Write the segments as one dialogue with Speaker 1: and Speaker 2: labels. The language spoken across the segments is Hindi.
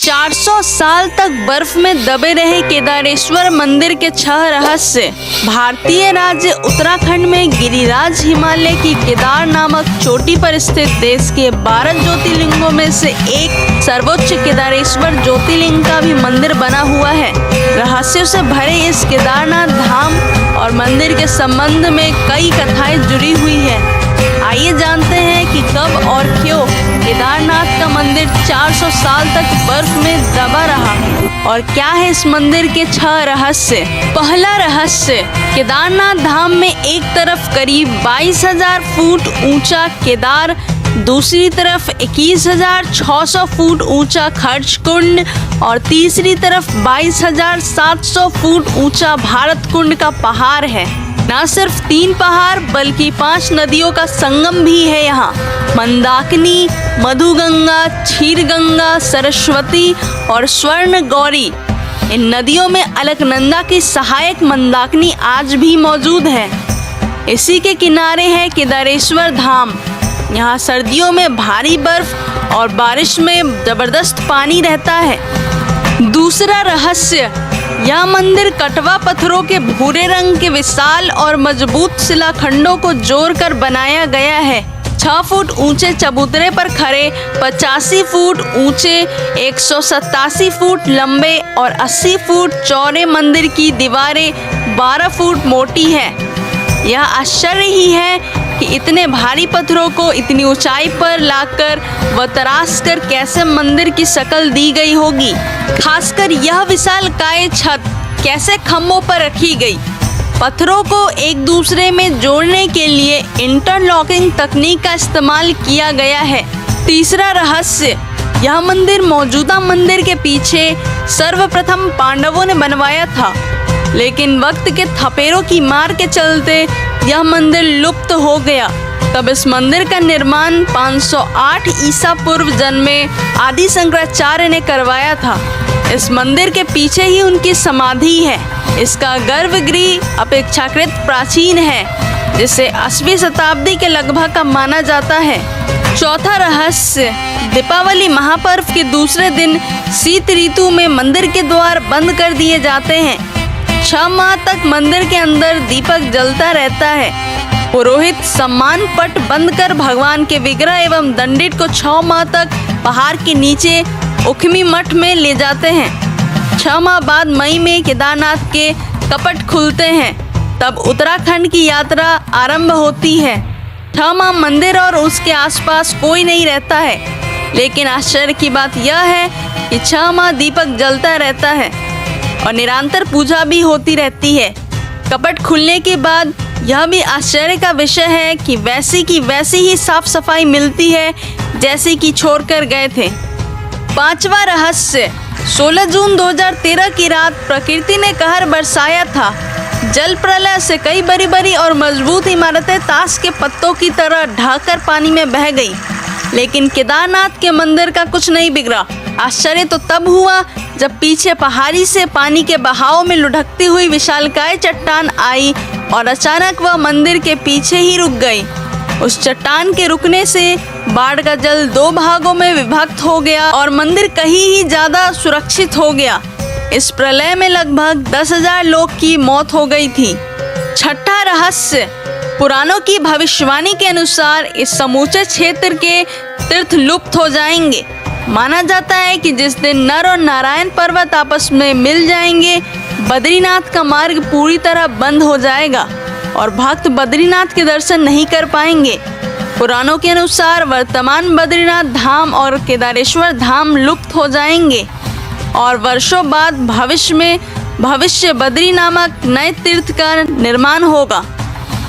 Speaker 1: 400 साल तक बर्फ में दबे रहे केदारेश्वर मंदिर के 6 रहस्य। भारतीय राज्य उत्तराखंड में गिरिराज हिमालय की केदार नामक चोटी पर स्थित देश के 12 ज्योतिर्लिंगों में से एक सर्वोच्च केदारेश्वर ज्योतिर्लिंग का भी मंदिर बना हुआ है। रहस्यों से भरे इस केदारनाथ धाम और मंदिर के संबंध में कई कथाएं जुड़ी हुई है। आइए जानते हैं कि कब और क्यों केदारनाथ का मंदिर 400 साल तक बर्फ में दबा रहा और क्या है इस मंदिर के 6 रहस्य। पहला रहस्य, केदारनाथ धाम में एक तरफ करीब 22,000 फुट ऊंचा केदार, दूसरी तरफ 21,600 फुट ऊंचा खर्च कुंड और तीसरी तरफ 22,700 फुट ऊंचा भारत कुंड का पहाड़ है। न सिर्फ 3 पहाड़ बल्कि 5 नदियों का संगम भी है यहाँ। मंदाकिनी, मधुगंगा, क्षीरगंगा, सरस्वती और स्वर्ण गौरी। इन नदियों में अलकनंदा की सहायक मंदाकिनी आज भी मौजूद है। इसी के किनारे है केदारेश्वर धाम। यहाँ सर्दियों में भारी बर्फ और बारिश में जबरदस्त पानी रहता है। दूसरा रहस्य, यह मंदिर कटवा पत्थरों के भूरे रंग के विशाल और मजबूत शिलाखंडों को जोड़कर बनाया गया है। 6 फुट ऊंचे चबूतरे पर खड़े 85 फुट ऊंचे, 187 फुट लंबे और 80 फुट चौड़े मंदिर की दीवारें 12 फुट मोटी है। यह आश्चर्य ही है कि इतने भारी पत्थरों को इतनी ऊंचाई पर लाकर व तराश कर कैसे मंदिर की शक्ल दी गई होगी। खासकर यह विशालकाय छत कैसे खम्भों पर रखी गई। पत्थरों को एक दूसरे में जोड़ने के लिए इंटरलॉकिंग तकनीक का इस्तेमाल किया गया है। तीसरा रहस्य, यह मंदिर मौजूदा मंदिर के पीछे सर्वप्रथम पांडवों ने बनवाया था, लेकिन वक्त के थपेड़ों की मार के चलते यह मंदिर लुप्त हो गया। तब इस मंदिर का निर्माण 508 ईसा पूर्व जन्मे आदि शंकराचार्य ने करवाया था। इस मंदिर के पीछे ही उनकी समाधि है। इसका गर्भगृह अपेक्षाकृत प्राचीन है, जिसे 8वीं शताब्दी के लगभग का माना जाता है। चौथा रहस्य, दीपावली महापर्व के दूसरे दिन शीत ऋतु में मंदिर के द्वार बंद कर दिए जाते हैं। 6 माह तक मंदिर के अंदर दीपक जलता रहता है। पुरोहित सम्मान पट बंद कर भगवान के विग्रह एवं दंडित को 6 माह तक पहाड़ के नीचे उखमी मठ में ले जाते हैं। 6 माह बाद मई में केदारनाथ के कपट खुलते हैं। तब उत्तराखंड की यात्रा आरंभ होती है। 6 माह मंदिर और उसके आसपास कोई नहीं रहता है, लेकिन आश्चर्य की बात यह है कि 6 माह दीपक जलता रहता है और निरंतर पूजा भी होती रहती है। कपट खुलने के बाद यह भी आश्चर्य का विषय है कि वैसी ही साफ सफाई मिलती है जैसी कि छोड़कर गए थे। 5वां रहस्य, 16 जून 2013 की रात प्रकृति ने कहर बरसाया था। जल प्रलय से कई बड़ी बड़ी और मजबूत इमारतें ताश के पत्तों की तरह ढहकर पानी में बह गई, लेकिन केदारनाथ के मंदिर का कुछ नहीं बिगड़ा। आश्चर्य तो तब हुआ जब पीछे पहाड़ी से पानी के बहाव में लुढ़कती हुई विशालकाय चट्टान आई और अचानक वह मंदिर के पीछे ही रुक गई। उस चट्टान के रुकने से बाढ़ का जल 2 भागों में विभक्त हो गया और मंदिर कहीं ही ज्यादा सुरक्षित हो गया। इस प्रलय में लगभग 10,000 लोग की मौत हो गई थी। 6ठा रहस्य, पुराणों की भविष्यवाणी के अनुसार इस समूचे क्षेत्र के तीर्थ लुप्त हो जाएंगे। माना जाता है कि जिस दिन नर और नारायण पर्वत आपस में मिल जाएंगे, बद्रीनाथ का मार्ग पूरी तरह बंद हो जाएगा और भक्त बद्रीनाथ के दर्शन नहीं कर पाएंगे। पुराणों के अनुसार वर्तमान बद्रीनाथ धाम और केदारेश्वर धाम लुप्त हो जाएंगे और वर्षों बाद भविष्य बद्री नामक नए तीर्थ का निर्माण होगा।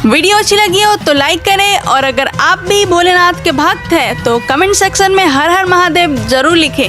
Speaker 1: वीडियो अच्छी लगी हो तो लाइक करें और अगर आप भी भोलेनाथ के भक्त हैं तो कमेंट सेक्शन में हर हर महादेव जरूर लिखें।